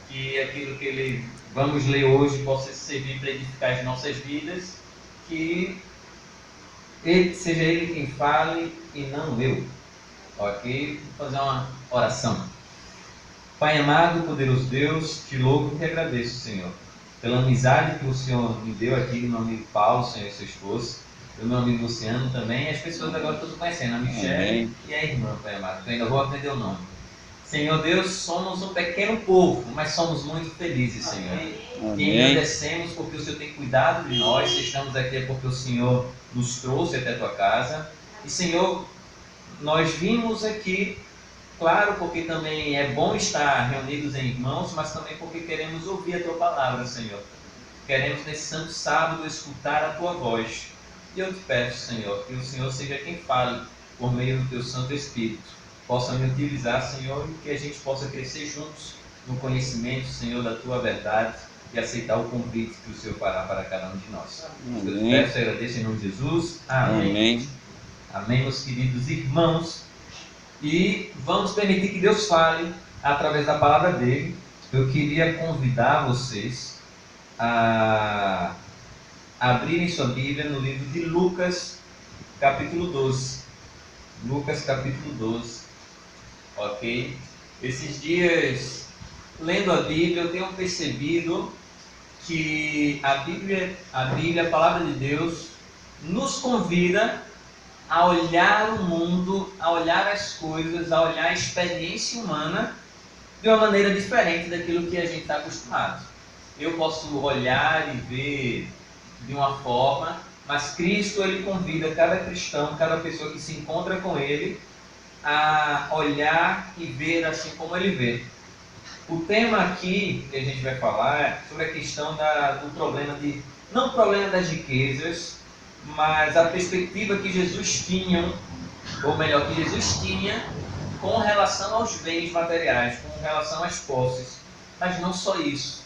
que aquilo que vamos ler hoje possa servir para edificar as nossas vidas, que seja Ele quem fale e não eu. Ok? Vou fazer uma oração. Pai amado, poderoso Deus, te louvo e te agradeço, Senhor, pela amizade que o Senhor me deu aqui do meu amigo Paulo, Senhor, e sua esposa, do meu amigo Luciano também, e as pessoas agora que eu estou conhecendo, a Michelle e a irmã, Pai amado, que eu ainda vou aprender o nome. Senhor Deus, somos um pequeno povo, mas somos muito felizes, Senhor. Amém. E agradecemos porque o Senhor tem cuidado de nós. Se estamos aqui é porque o Senhor nos trouxe até a tua casa. E, Senhor, nós vimos aqui, claro, porque também é bom estar reunidos em irmãos, mas também porque queremos ouvir a tua palavra, Senhor. Queremos nesse santo sábado escutar a tua voz. E eu te peço, Senhor, que o Senhor seja quem fale por meio do teu Santo Espírito. Possa me utilizar, Senhor, e que a gente possa crescer juntos no conhecimento, Senhor, da tua verdade e aceitar o convite que o Senhor fará para cada um de nós. Amém. Eu te peço e agradeço em nome de Jesus. Amém. Amém. Amém, meus queridos irmãos. E vamos permitir que Deus fale através da palavra dele. Eu queria convidar vocês a abrirem sua Bíblia no livro de Lucas, capítulo 12. Lucas, capítulo 12. Ok? Esses dias, lendo a Bíblia, eu tenho percebido que a Bíblia, a palavra de Deus, nos convida a olhar o mundo, a olhar as coisas, a olhar a experiência humana de uma maneira diferente daquilo que a gente está acostumado. Eu posso olhar e ver de uma forma, mas Cristo, ele convida cada cristão, cada pessoa que se encontra com ele, a olhar e ver assim como ele vê. O tema aqui que a gente vai falar é sobre a questão do problema não o problema das riquezas, mas a perspectiva que Jesus tinha, ou melhor, que Jesus tinha com relação aos bens materiais, com relação às posses. Mas não só isso.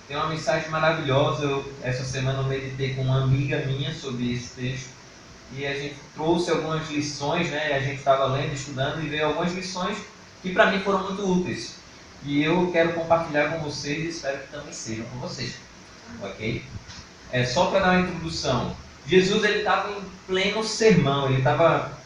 Tem uma mensagem maravilhosa. Essa semana eu meditei com uma amiga minha sobre esse texto e a gente trouxe algumas lições, né? A gente estava lendo, estudando e veio algumas lições que para mim foram muito úteis. E eu quero compartilhar com vocês e espero que também sejam com vocês. Ok? Só para dar uma introdução. Jesus, ele estava em pleno sermão. Ele estava,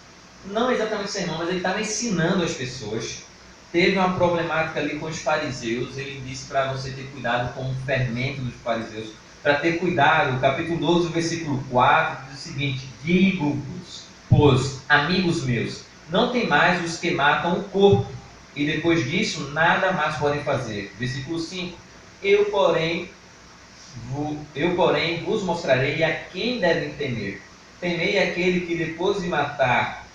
não exatamente sermão, mas ele estava ensinando as pessoas. Teve uma problemática ali com os fariseus. Ele disse para você ter cuidado com o fermento dos fariseus. Para ter cuidado, o capítulo 12, versículo 4, diz o seguinte: digo-vos, pois, amigos meus, não tem mais os que matam o corpo, e depois disso nada mais podem fazer. Versículo 5, eu porém vos mostrarei a quem devem temer. Temei aquele que depois de matar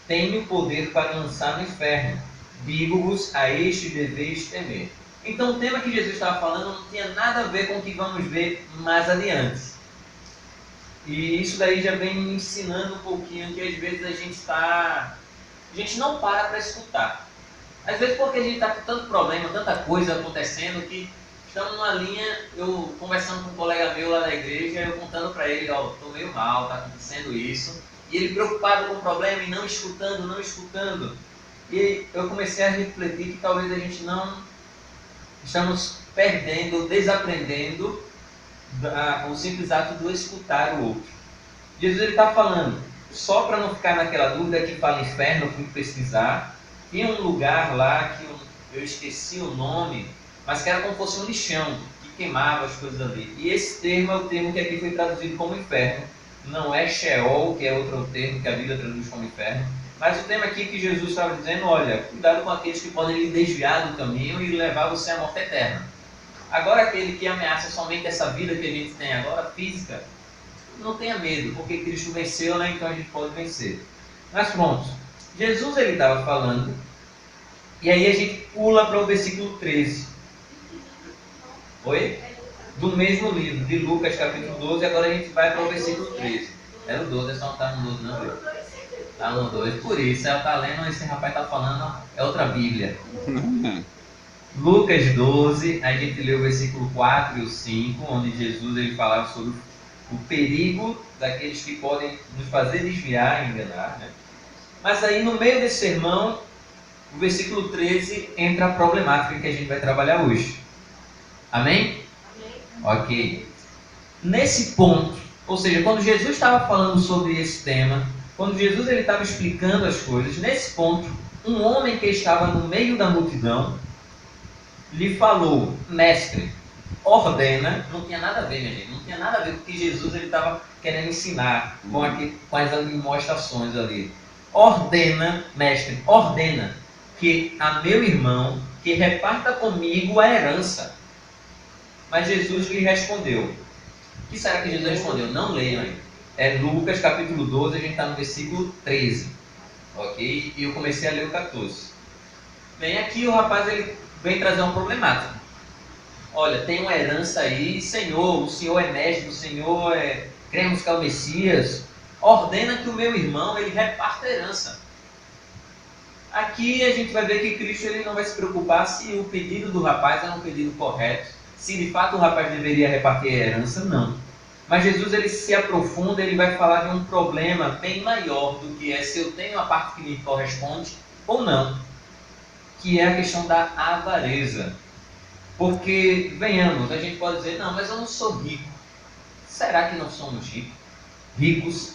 tem o poder para lançar no inferno. Digo-vos, a este deveis temer. Então o tema que Jesus estava falando não tinha nada a ver com o que vamos ver mais adiante. E isso daí já vem me ensinando um pouquinho que às vezes a gente não para escutar. Às vezes porque a gente está com tanto problema, tanta coisa acontecendo, que estamos numa linha, eu conversando com um colega meu lá da igreja, eu contando para ele, estou meio mal, está acontecendo isso. E ele preocupado com o problema e não escutando. E eu comecei a refletir que talvez a gente não estamos perdendo, desaprendendo o simples ato de escutar o outro. Jesus está falando, só para não ficar naquela dúvida que fala inferno, eu fui pesquisar. Tinha um lugar lá que eu esqueci o nome, mas que era como se fosse um lixão, que queimava as coisas ali. E esse termo é o termo que aqui foi traduzido como inferno. Não é Sheol, que é outro termo que a Bíblia traduz como inferno. Mas o tema aqui que Jesus estava dizendo, olha, cuidado com aqueles que podem lhe desviar do caminho e levar você à morte eterna. Agora aquele que ameaça somente essa vida que a gente tem agora, física, não tenha medo, porque Cristo venceu, né? Então a gente pode vencer. Mas pronto, Jesus ele estava falando, e aí a gente pula para o versículo 13. Oi? Do mesmo livro, de Lucas capítulo 12, agora a gente vai para o versículo 13. Era o 12, só não está no 12 não, viu? Está no 2, por isso, ela está lendo, esse rapaz está falando, é outra Bíblia. Lucas 12, a gente leu o versículo 4 e o 5, onde Jesus ele falava sobre o perigo daqueles que podem nos fazer desviar e enganar, né? Mas aí no meio desse sermão, o versículo 13 entra a problemática que a gente vai trabalhar hoje. Amém? Ok. Nesse ponto, ou seja, quando Jesus estava falando sobre esse tema, quando Jesus ele estava explicando as coisas, nesse ponto, um homem que estava no meio da multidão lhe falou: mestre, ordena. Não tinha nada a ver, minha gente, não tinha nada a ver com o que Jesus ele estava querendo ensinar com as demonstrações ali. Ordena, mestre, ordena que a meu irmão que reparta comigo a herança. Mas Jesus lhe respondeu. O que será que Jesus respondeu? Não leiam aí. É Lucas capítulo 12, a gente está no versículo 13. Ok? E eu comecei a ler o 14. Bem, aqui o rapaz ele vem trazer uma problemática. Olha, tem uma herança aí, Senhor, o Senhor é mestre, o Senhor cremos que é o Messias. Ordena que o meu irmão ele reparta a herança. Aqui a gente vai ver que Cristo ele não vai se preocupar se o pedido do rapaz era um pedido correto, se de fato o rapaz deveria repartir a herança, não. Mas Jesus ele se aprofunda, ele vai falar de um problema bem maior do que é se eu tenho a parte que me corresponde ou não, que é a questão da avareza. Porque, venhamos, a gente pode dizer, não, mas eu não sou rico. Será que não somos ricos?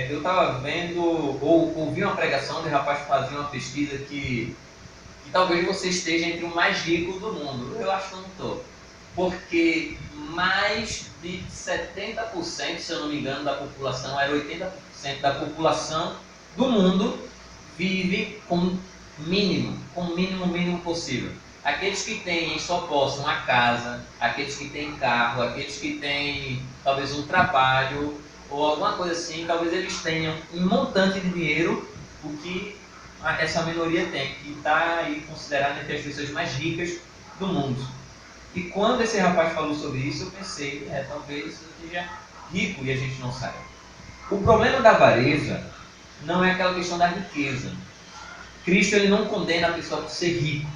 Eu estava vendo, ou ouvi uma pregação de um rapaz que fazia uma pesquisa que talvez você esteja entre o mais rico do mundo. Eu acho que eu não estou. Porque mais de 70%, se eu não me engano, da população, era 80% da população do mundo vive com o mínimo possível. Aqueles que têm em sua posse uma casa, aqueles que têm carro, aqueles que têm talvez um trabalho ou alguma coisa assim, talvez eles tenham um montante de dinheiro, o que essa minoria tem, que está aí considerada entre as pessoas mais ricas do mundo. E quando esse rapaz falou sobre isso, eu pensei, talvez eu seja rico e a gente não saiba. O problema da avareza não é aquela questão da riqueza. Cristo ele não condena a pessoa por ser rico.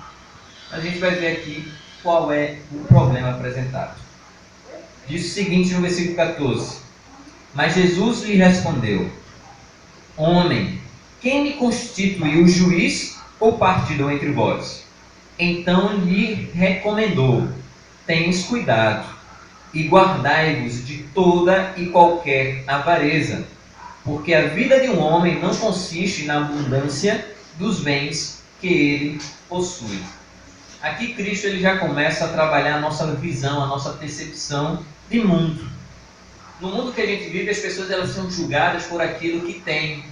A gente vai ver aqui qual é o problema apresentado. Diz o seguinte no versículo 14: mas Jesus lhe respondeu: homem, quem me constituiu juiz ou partidor entre vós? Então lhe recomendou: tenhais cuidado e guardai-vos de toda e qualquer avareza, porque a vida de um homem não consiste na abundância dos bens que ele possui. Aqui Cristo ele já começa a trabalhar a nossa visão, a nossa percepção de mundo. No mundo que a gente vive, as pessoas elas são julgadas por aquilo que têm,